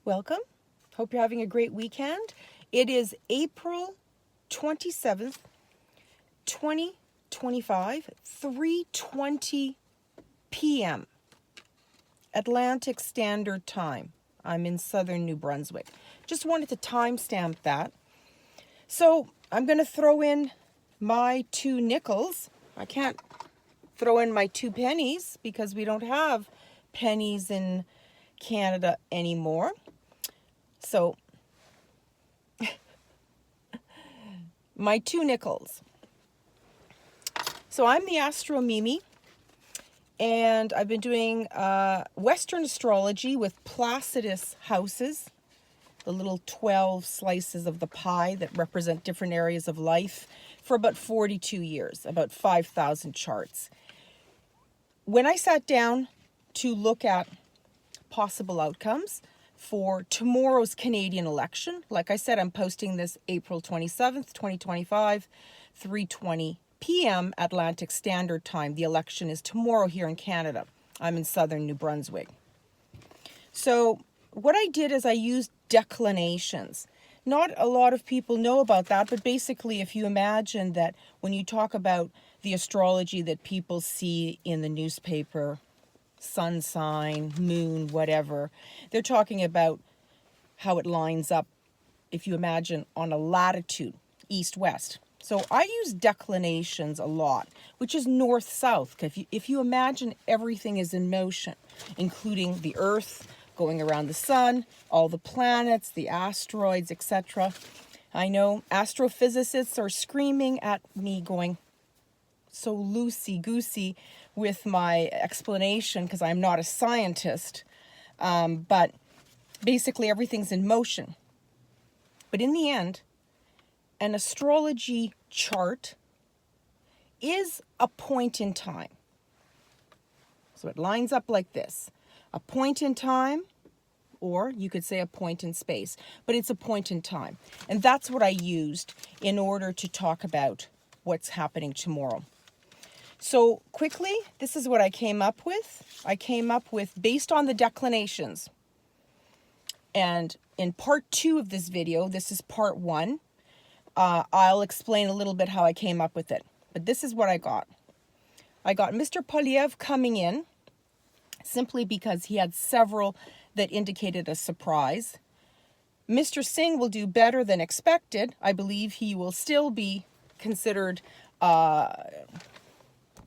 Welcome. Hope you're having a great weekend. It is April 27th, 2025, 3:20 p.m. Atlantic Standard Time. I'm in southern New Brunswick. Just wanted to timestamp that. So I'm going to throw in my 2 nickels. I can't throw in my 2 pennies because we don't have pennies in Canada anymore. So my 2 nickels. So I'm the Astro Mimi, and I've been doing Western astrology with Placidus houses, the little 12 slices of the pie that represent different areas of life, for about 42 years, about 5,000 charts. When I sat down to look at possible outcomes for tomorrow's Canadian election, like I said, I'm posting this April 27th, 2025, 3:20 p.m. Atlantic Standard Time. The election is tomorrow here in Canada. I'm in southern New Brunswick. So what I did is I used declinations. Not a lot of people know about that, but basically if you imagine that when you talk about the astrology that people see in the newspaper, sun sign, moon, whatever, they're talking about how it lines up, if you imagine, on a latitude, east-west. So I use declinations a lot, which is north-south. If you imagine everything is in motion, including the Earth going around the sun, all the planets, the asteroids, etc. I know astrophysicists are screaming at me going so loosey-goosey with my explanation because I'm not a scientist. But basically everything's in motion. But in the end, an astrology chart is a point in time. So it lines up like this. A point in time, or you could say a point in space, but it's a point in time. And that's what I used in order to talk about what's happening tomorrow. So quickly, this is what I came up with. I came up with, based on the declinations. And in part 2 of this video, this is part 1, I'll explain a little bit how I came up with it. But this is what I got. I got Mr. Poilievre coming in simply because he had several that indicated a surprise. Mr. Singh will do better than expected. I believe he will still be considered